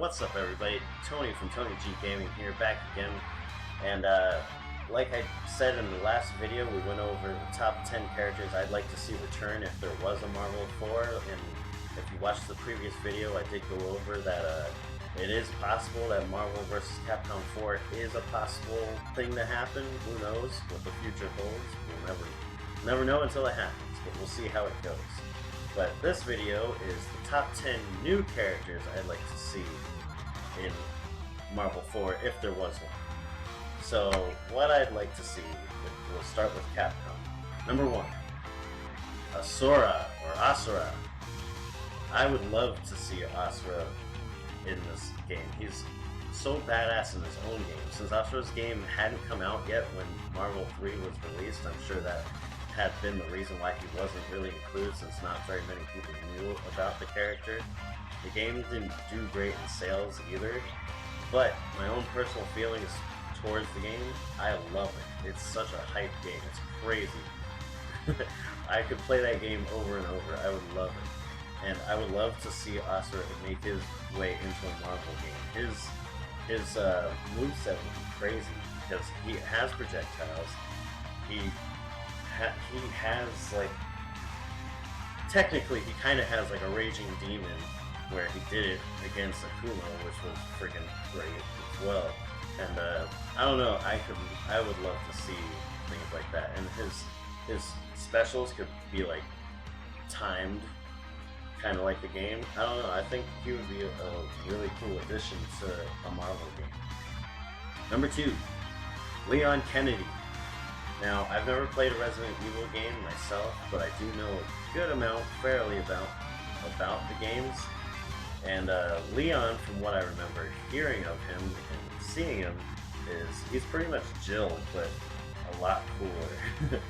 What's up, everybody? Tony from Tony G Gaming here, back again. And like I said in the last video, we went over the top 10 characters I'd like to see return if there was a Marvel 4. And if you watched the previous video, I did go over that it is possible that Marvel vs. Capcom 4 is a possible thing to happen. Who knows what the future holds? We'll never know until it happens, but we'll see how it goes. But this video is the top 10 new characters I'd like to see in Marvel 4 if there was one. So what I'd like to see, we'll start with Capcom. Number 1, Asura or Asura. I would love to see Asura in this game. He's so badass in his own game. Since Asura's game hadn't come out yet when Marvel 3 was released, I'm sure that had been the reason why he wasn't really included, since not very many people knew about the character. The game didn't do great in sales either, but my own personal feelings towards the game, I love it. It's such a hype game. It's crazy. I could play that game over and over. I would love it. And I would love to see Asura make his way into a Marvel game. His moveset would be crazy, because he has projectiles. He has, like, technically he kind of has like a raging demon, where he did it against Akuma, which was freaking great as well. And I don't know, I would love to see things like that. And his specials could be like timed, kind of like the game. I don't know, I think he would be a really cool addition to a Marvel game. Number 2, Leon Kennedy. Now, I've never played a Resident Evil game myself, but I do know a good amount, fairly about the games. And Leon, from what I remember hearing of him and seeing him, he's pretty much Jill, but a lot cooler.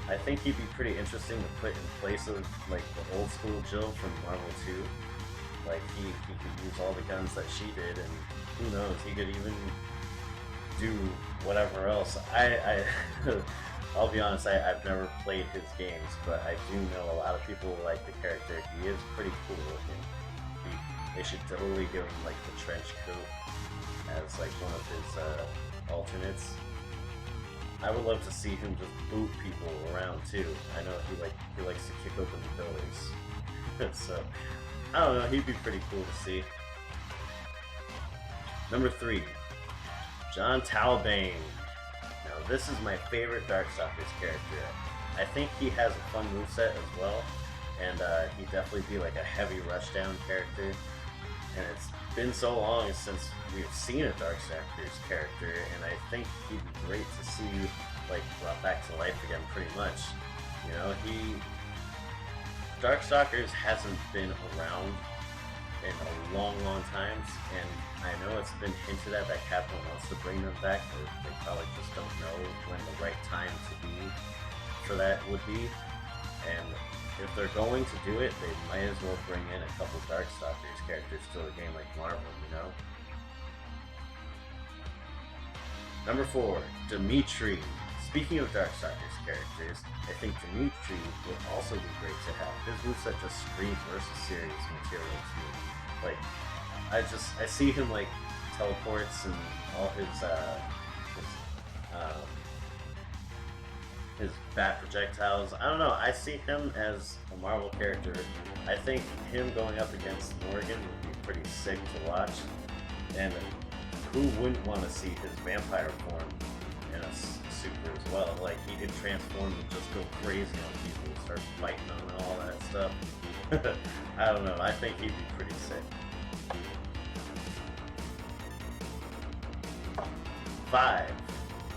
I think he'd be pretty interesting to put in place of like the old school Jill from Marvel 2. Like he could use all the guns that she did, and who knows, he could even do whatever else. I'll be honest, I've never played his games, but I do know a lot of people like the character. He is pretty cool looking. They should totally give him like the trench coat as like one of his alternates. I would love to see him just boot people around too. I know he likes to kick open the doors. So I don't know, he'd be pretty cool to see. Number 3, John Talbane. Now this is my favorite Darkstalkers character. I think he has a fun moveset as well, and he'd definitely be like a heavy rushdown character. And it's been so long since we've seen a Darkstalkers character, and I think he'd be great to see like brought back to life again, pretty much. You know, Darkstalkers hasn't been around in a long time, and I know it's been hinted at that Capcom wants to bring them back, but they probably just don't know when the right time to be for that would be. And if they're going to do it, they might as well bring in a couple Darkstalkers characters to a game like Marvel, you know? Number 4, Dimitri. Speaking of Darkstalkers characters, I think Dimitri would also be great to have. His moveset just screams versus series material to me. Like, I see him like teleports and all his bat projectiles. I don't know, I see him as a Marvel character. I think him going up against Morgan would be pretty sick to watch. And who wouldn't want to see his vampire form in a super as well? Like, he could transform and just go crazy on people and start fighting them and all that stuff. I don't know, I think he'd be pretty sick. 5,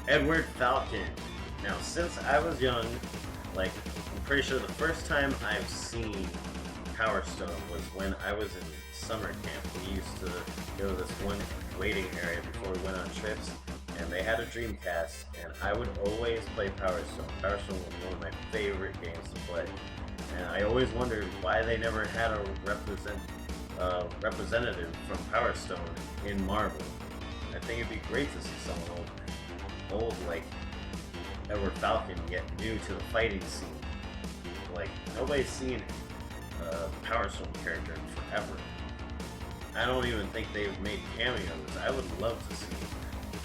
Edward Falcon. Now, since I was young, like, I'm pretty sure the first time I've seen Power Stone was when I was in summer camp. We used to go to this one waiting area before we went on trips, and they had a Dreamcast, and I would always play Power Stone. Power Stone was one of my favorite games to play, and I always wondered why they never had a representative from Power Stone in Marvel. I think it'd be great to see someone old like Edward Falcon get new to the fighting scene. Like, nobody's seen a Power Stone character in forever. I don't even think they've made cameos. I would love to see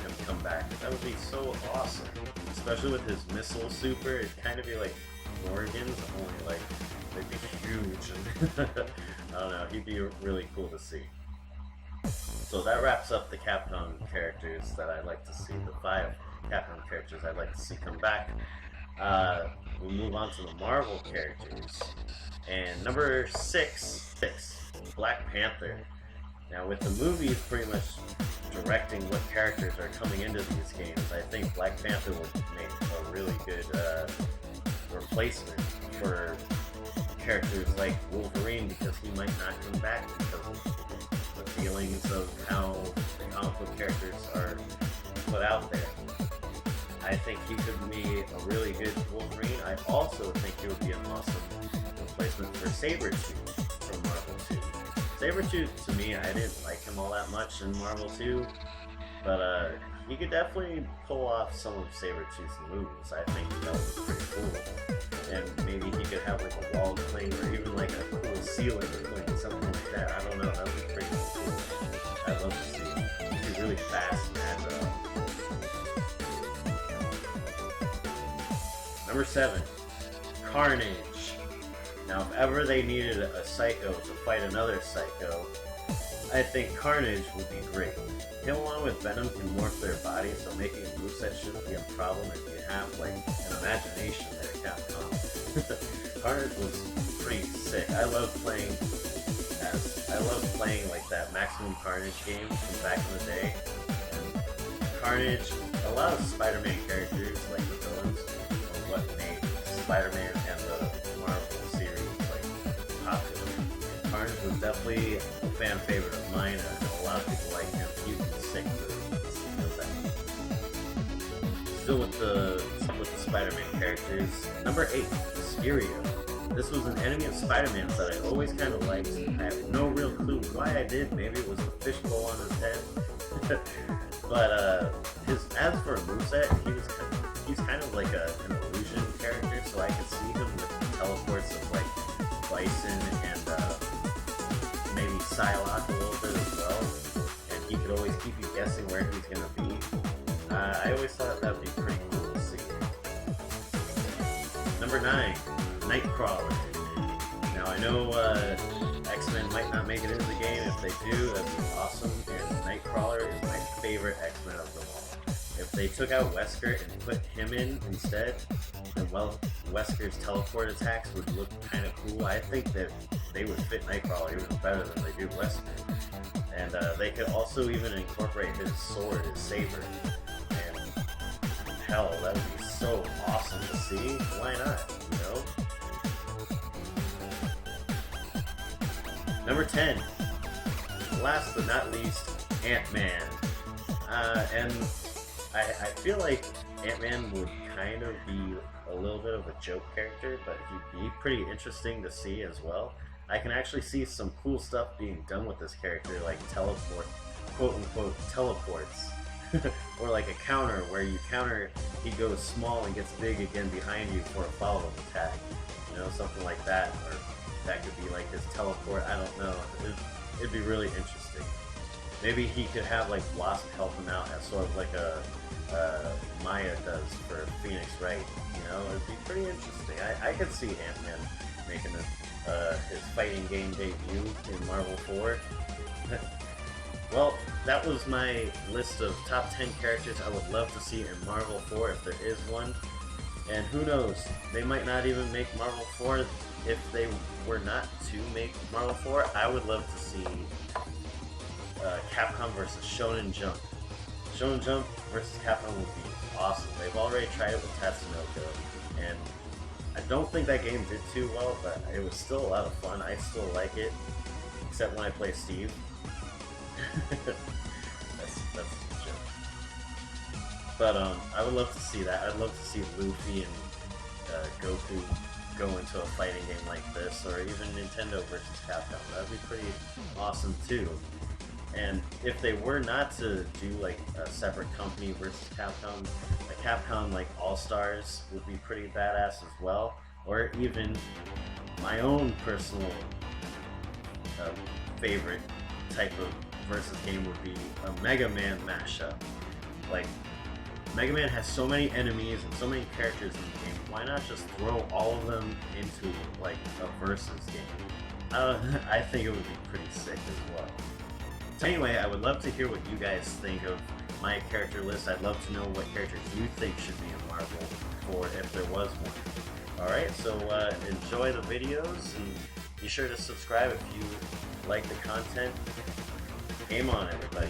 him come back. That would be so awesome. Especially with his missile super, it'd kind of be like Morgan's, only like they'd be huge. And I don't know, he'd be really cool to see. So that wraps up the Capcom characters that I'd like to see, the 5 Capcom characters I'd like to see come back. We'll move on to the Marvel characters. And number 6, Black Panther. Now with the movies pretty much directing what characters are coming into these games, I think Black Panther would make a really good replacement for characters like Wolverine, because he might not come back because of the feelings of how the comic book characters are put out there. I think he could be a really good Wolverine. I also think he would be an awesome replacement for Sabretooth from Marvel 2. Sabretooth, to me, I didn't like him all that much in Marvel 2, but he could definitely pull off some of Sabretooth's moves. I think that would be pretty cool. And maybe he could have like a wall cling or even like a cool ceiling cling, something like that. I don't know, that would be pretty cool. I'd love to see him. He'd be really fast and agile. Number 7, Carnage. Now, if ever they needed a Psycho to fight another Psycho, I think Carnage would be great. Him along with Venom can morph their bodies, so making a moveset shouldn't be a problem if you have like an imagination there, Capcom. Carnage was pretty sick. I love playing like that Maximum Carnage game from back in the day. And Carnage, a lot of Spider-Man characters, like the villains, are what made Spider-Man and the Marvel series like popular. And Carnage was definitely a fan favorite of mine, and a lot of people like him. He was sick for that. Still with the Spider-Man characters. Number 8, Mysterio. This was an enemy of Spider-Man's that I always kind of liked. I have no real clue why I did. Maybe it was the fishbowl on his head. But as for a moveset, he's kind of like an illusion character, so I could see him with the teleports of like Bison and maybe Psylocke a little bit as well. And he could always keep you guessing where he's gonna be. I always thought that would be pretty cool to see. Number 9, Nightcrawler. Now I know X-Men might not make it into the game. If they do, that'd be awesome. And Nightcrawler is my favorite X-Men of them all. If they took out Wesker and put him in instead, then well, Wesker's teleport attacks would look kind of cool. I think that they would fit Nightcrawler even better than they do Wesker. And they could also even incorporate his sword, his saber. And hell, that would be so awesome to see. Why not, you know? Number 10, last but not least, AntMan. And I feel like AntMan would kind of be a little bit of a joke character, but he'd be pretty interesting to see as well. I can actually see some cool stuff being done with this character, like teleport, quote-unquote teleports. Or like a counter, where you counter, he goes small and gets big again behind you for a follow-up attack. You know, something like that, or that could be like his teleport, I don't know. It'd be really interesting. Maybe he could have like Wasp help him out as sort of like a Maya does for Phoenix Wright. You know, it'd be pretty interesting. I could see Ant-Man making his fighting game debut in Marvel 4. Well, that was my list of top 10 characters I would love to see in Marvel 4 if there is one. And who knows, they might not even make Marvel 4. If they were not to make Marvel 4, I would love to see Capcom versus Shonen Jump. Shonen Jump versus Capcom would be awesome. They've already tried it with Tatsunoko, and I don't think that game did too well, but it was still a lot of fun. I still like it, except when I play Steve. that's a joke. But I would love to see that. I'd love to see Luffy and Goku go into a fighting game like this, or even Nintendo versus Capcom. That'd be pretty awesome too. And if they were not to do like a separate company versus Capcom, a Capcom like All-Stars would be pretty badass as well. Or even my own personal favorite type of versus game would be a Mega Man mashup. Like, Mega Man has so many enemies and so many characters in the game, why not just throw all of them into like a versus game? I think it would be pretty sick as well. So anyway, I would love to hear what you guys think of my character list. I'd love to know what characters you think should be in Marvel, or if there was one. Alright, so enjoy the videos, and be sure to subscribe if you like the content. Game on, everybody.